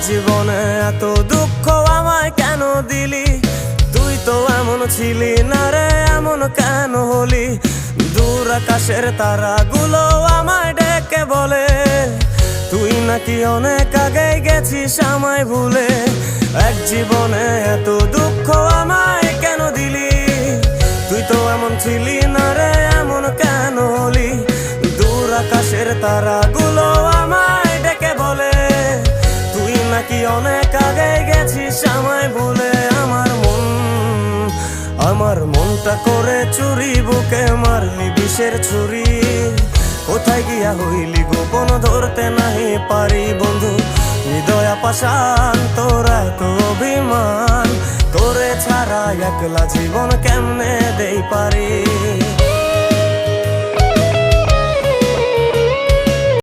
জীবনে এত দুঃখ আমায় কেন দিলি? তুই তো এমন ছিলি না রে, এমন কেন হলি? দূর আকাশের তারাগুলো আমায় ডেকে বলে তুই নাকি অনেক আগে গেছিস আমায় ভুলে। এক জীবনে এত দুঃখ আমায় কেন দিলি? তুই তো এমন ছিলি না রে, এমন কেন হলি? দূর আকাশের তারাগুলো আমায় ডেকে বলে তুই নাকি অনেক আগে গেছিস আমায় ভুলে। আমার মনটা করে চুরি, বুকে মারলি বিষের ছুরি। কোথায় গিয়া হইলি গোপন ধরতে নাহি পারি বন্ধু। হৃদয় পাষাণ তোরা তো অভিমান, তোরে ছাড়া একলা জীবন কেমনে দেই পারি।